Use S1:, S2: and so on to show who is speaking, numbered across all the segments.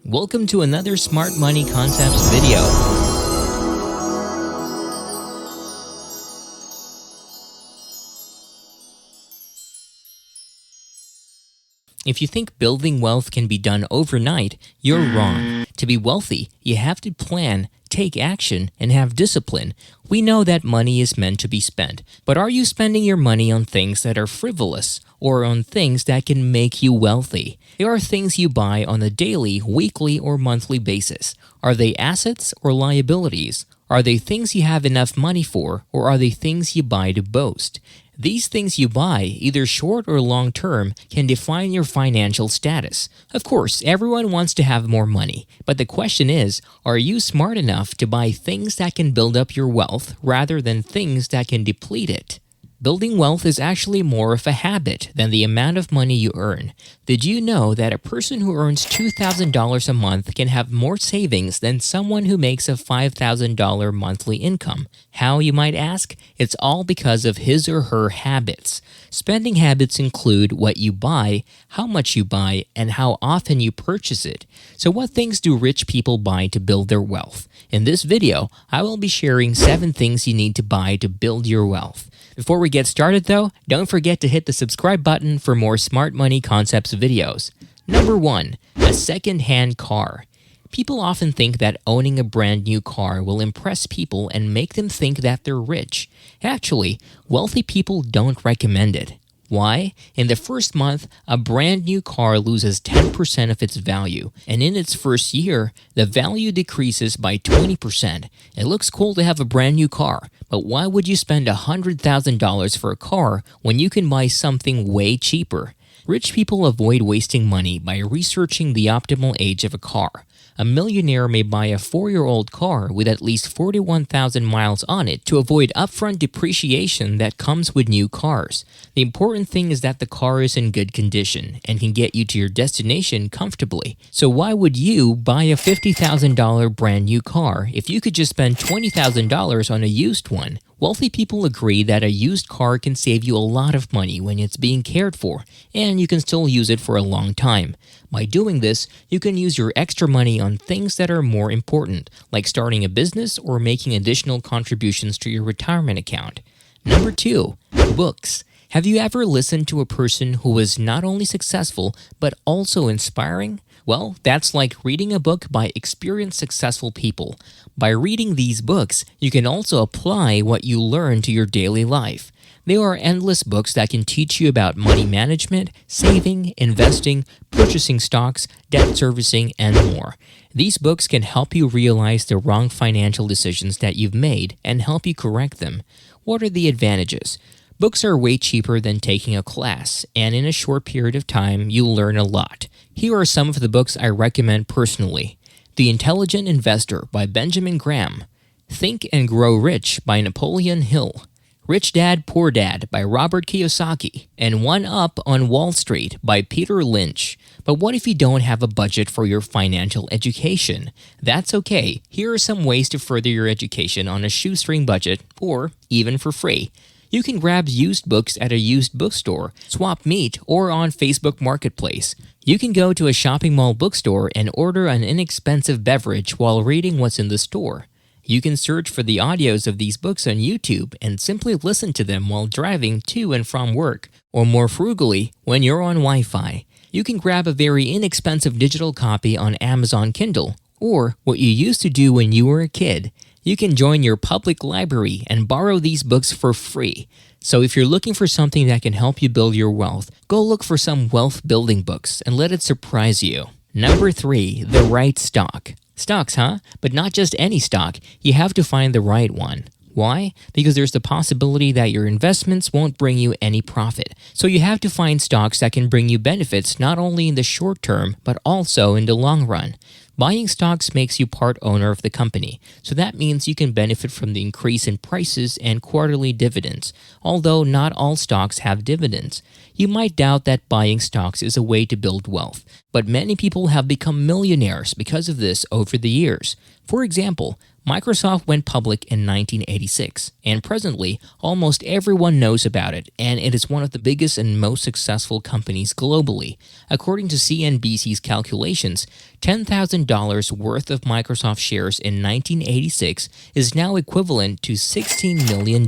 S1: Welcome to another Smart Money Concepts video. If you think building wealth can be done overnight, you're wrong. To be wealthy, you have to plan, take action, and have discipline. We know that money is meant to be spent, but are you spending your money on things that are frivolous or on things that can make you wealthy? There are things you buy on a daily, weekly, or monthly basis. Are they assets or liabilities? Are they things you have enough money for, or are they things you buy to boast? These things you buy, either short or long term, can define your financial status. Of course, everyone wants to have more money, but the question is, are you smart enough to buy things that can build up your wealth rather than things that can deplete it? Building wealth is actually more of a habit than the amount of money you earn. Did you know that a person who earns $2,000 a month can have more savings than someone who makes a $5,000 monthly income? How, you might ask? It's all because of his or her habits. Spending habits include what you buy, how much you buy, and how often you purchase it. So what things do rich people buy to build their wealth? In this video, I will be sharing 7 things you need to buy to build your wealth. Before we get started though, don't forget to hit the subscribe button for more Smart Money Concepts videos. Number 1. A second-hand car. People often think that owning a brand new car will impress people and make them think that they're rich. Actually, wealthy people don't recommend it. Why? In the first month, a brand new car loses 10% of its value, and in its first year, the value decreases by 20%. It looks cool to have a brand new car, but why would you spend $100,000 for a car when you can buy something way cheaper? Rich people avoid wasting money by researching the optimal age of a car. A millionaire may buy a 4-year-old car with at least 41,000 miles on it to avoid upfront depreciation that comes with new cars. The important thing is that the car is in good condition and can get you to your destination comfortably. So why would you buy a $50,000 brand new car if you could just spend $20,000 on a used one? Wealthy people agree that a used car can save you a lot of money when it's being cared for, and you can still use it for a long time. By doing this, you can use your extra money on things that are more important, like starting a business or making additional contributions to your retirement account. Number 2. Books. Have you ever listened to a person who was not only successful, but also inspiring? Well, that's like reading a book by experienced successful people. By reading these books, you can also apply what you learn to your daily life. There are endless books that can teach you about money management, saving, investing, purchasing stocks, debt servicing, and more. These books can help you realize the wrong financial decisions that you've made and help you correct them. What are the advantages? Books are way cheaper than taking a class, and in a short period of time, you'll learn a lot. Here are some of the books I recommend personally. The Intelligent Investor by Benjamin Graham. Think and Grow Rich by Napoleon Hill. Rich Dad, Poor Dad by Robert Kiyosaki. And One Up on Wall Street by Peter Lynch. But what if you don't have a budget for your financial education? That's okay. Here are some ways to further your education on a shoestring budget, or even for free. You can grab used books at a used bookstore, Swap Meet, or on Facebook Marketplace. You can go to a shopping mall bookstore and order an inexpensive beverage while reading what's in the store. You can search for the audios of these books on YouTube and simply listen to them while driving to and from work, or more frugally, when you're on Wi-Fi. You can grab a very inexpensive digital copy on Amazon Kindle, or what you used to do when you were a kid. You can join your public library and borrow these books for free. So if you're looking for something that can help you build your wealth, go look for some wealth-building books and let it surprise you. Number 3. The right stock. Stocks, huh? But not just any stock. You have to find the right one. Why? Because there's the possibility that your investments won't bring you any profit. So you have to find stocks that can bring you benefits not only in the short term, but also in the long run. Buying stocks makes you part owner of the company, so that means you can benefit from the increase in prices and quarterly dividends, although not all stocks have dividends. You might doubt that buying stocks is a way to build wealth, but many people have become millionaires because of this over the years. For example, Microsoft went public in 1986, and presently, almost everyone knows about it, and it is one of the biggest and most successful companies globally. According to CNBC's calculations, $10,000 worth of Microsoft shares in 1986 is now equivalent to $16 million.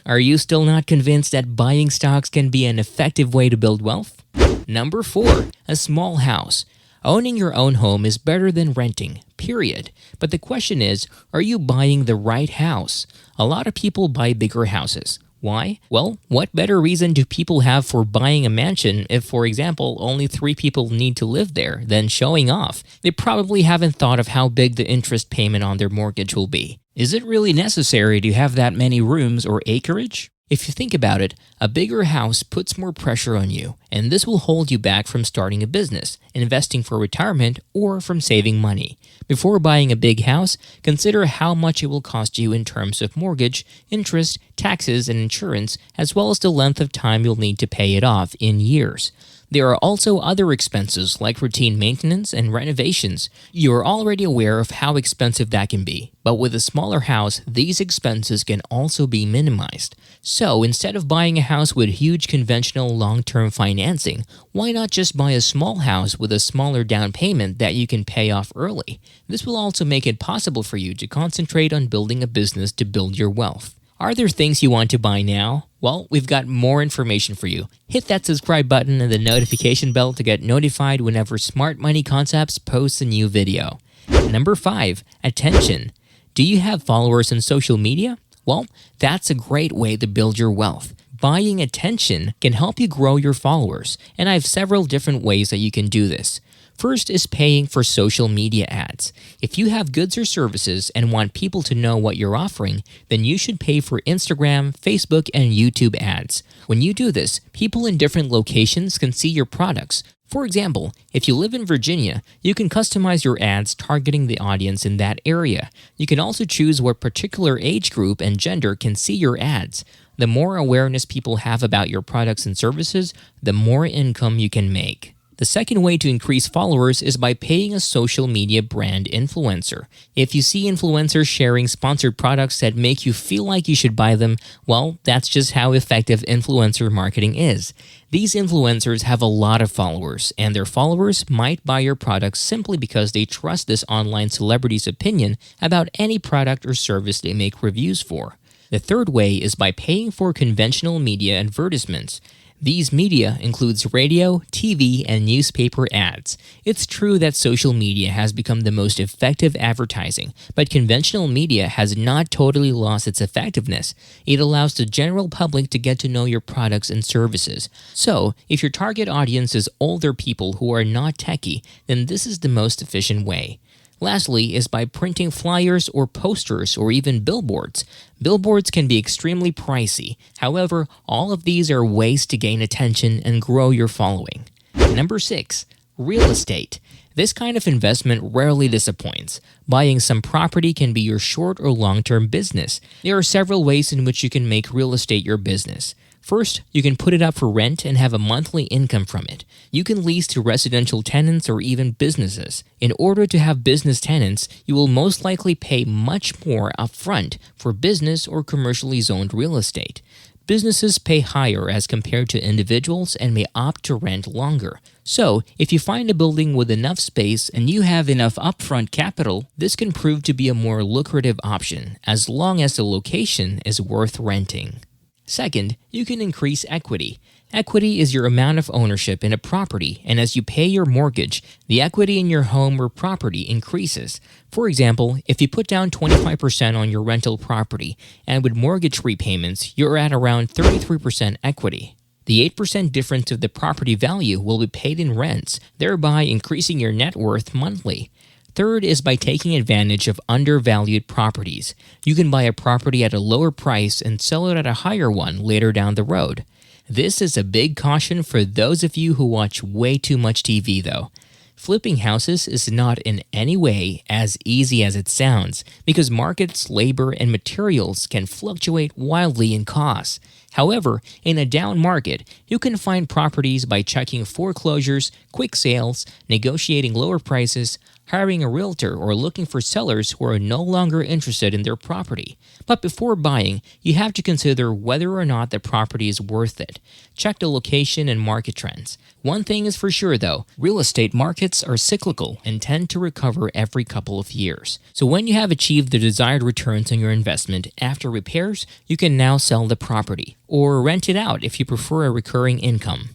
S1: Are you still not convinced that buying stocks can be an effective way to build wealth? Number 4. A small house. Owning your own home is better than renting, period. But the question is, are you buying the right house? A lot of people buy bigger houses. Why? Well, what better reason do people have for buying a mansion if, for example, only 3 people need to live there than showing off? They probably haven't thought of how big the interest payment on their mortgage will be. Is it really necessary to have that many rooms or acreage? If you think about it, a bigger house puts more pressure on you, and this will hold you back from starting a business, investing for retirement, or from saving money. Before buying a big house, consider how much it will cost you in terms of mortgage, interest, taxes, and insurance, as well as the length of time you'll need to pay it off in years. There are also other expenses like routine maintenance and renovations. You are already aware of how expensive that can be, but with a smaller house, these expenses can also be minimized. So instead of buying a house with huge conventional long-term financing, why not just buy a small house with a smaller down payment that you can pay off early? This will also make it possible for you to concentrate on building a business to build your wealth. Are there things you want to buy now? Well, we've got more information for you. Hit that subscribe button and the notification bell to get notified whenever Smart Money Concepts posts a new video. Number 5. Attention. Do you have followers on social media? Well, that's a great way to build your wealth. Buying attention can help you grow your followers, and I have several different ways that you can do this. First is paying for social media ads. If you have goods or services and want people to know what you're offering, then you should pay for Instagram, Facebook, and YouTube ads. When you do this, people in different locations can see your products. For example, if you live in Virginia, you can customize your ads targeting the audience in that area. You can also choose what particular age group and gender can see your ads. The more awareness people have about your products and services, the more income you can make. The second way to increase followers is by paying a social media brand influencer. If you see influencers sharing sponsored products that make you feel like you should buy them, well, that's just how effective influencer marketing is. These influencers have a lot of followers, and their followers might buy your products simply because they trust this online celebrity's opinion about any product or service they make reviews for. The third way is by paying for conventional media advertisements. These media includes radio, TV, and newspaper ads. It's true that social media has become the most effective advertising, but conventional media has not totally lost its effectiveness. It allows the general public to get to know your products and services. So, if your target audience is older people who are not techie, then this is the most efficient way. Lastly is by printing flyers or posters or even billboards. Billboards can be extremely pricey. However, all of these are ways to gain attention and grow your following. Number 6. Real estate. This kind of investment rarely disappoints. Buying some property can be your short or long-term business. There are several ways in which you can make real estate your business. First, you can put it up for rent and have a monthly income from it. You can lease to residential tenants or even businesses. In order to have business tenants, you will most likely pay much more upfront for business or commercially zoned real estate. Businesses pay higher as compared to individuals and may opt to rent longer. So, if you find a building with enough space and you have enough upfront capital, this can prove to be a more lucrative option as long as the location is worth renting. Second, you can increase equity. Equity is your amount of ownership in a property, and as you pay your mortgage, the equity in your home or property increases. For example, if you put down 25% on your rental property, and with mortgage repayments, you're at around 33% equity. The 8% difference of the property value will be paid in rents, thereby increasing your net worth monthly. Third is by taking advantage of undervalued properties. You can buy a property at a lower price and sell it at a higher one later down the road. This is a big caution for those of you who watch way too much TV though. Flipping houses is not in any way as easy as it sounds because markets, labor, and materials can fluctuate wildly in costs. However, in a down market, you can find properties by checking foreclosures, quick sales, negotiating lower prices, hiring a realtor, or looking for sellers who are no longer interested in their property. But before buying, you have to consider whether or not the property is worth it. Check the location and market trends. One thing is for sure though, real estate markets are cyclical and tend to recover every couple of years. So when you have achieved the desired returns on your investment after repairs, you can now sell the property or rent it out if you prefer a recurring income.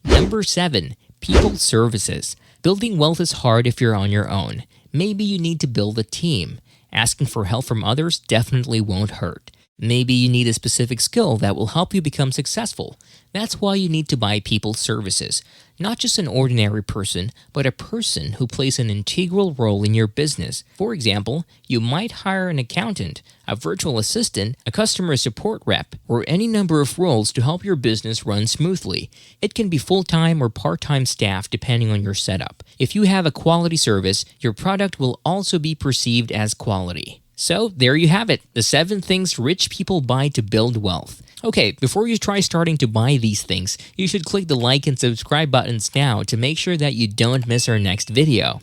S1: Number 7. People services. Building wealth is hard if you're on your own. Maybe you need to build a team. Asking for help from others definitely won't hurt. Maybe you need a specific skill that will help you become successful. That's why you need to buy people services. Not just an ordinary person, but a person who plays an integral role in your business. For example, you might hire an accountant, a virtual assistant, a customer support rep, or any number of roles to help your business run smoothly. It can be full-time or part-time staff depending on your setup. If you have a quality service, your product will also be perceived as quality. So there you have it, the 7 things rich people buy to build wealth. Okay, before you try starting to buy these things, you should click the like and subscribe buttons now to make sure that you don't miss our next video.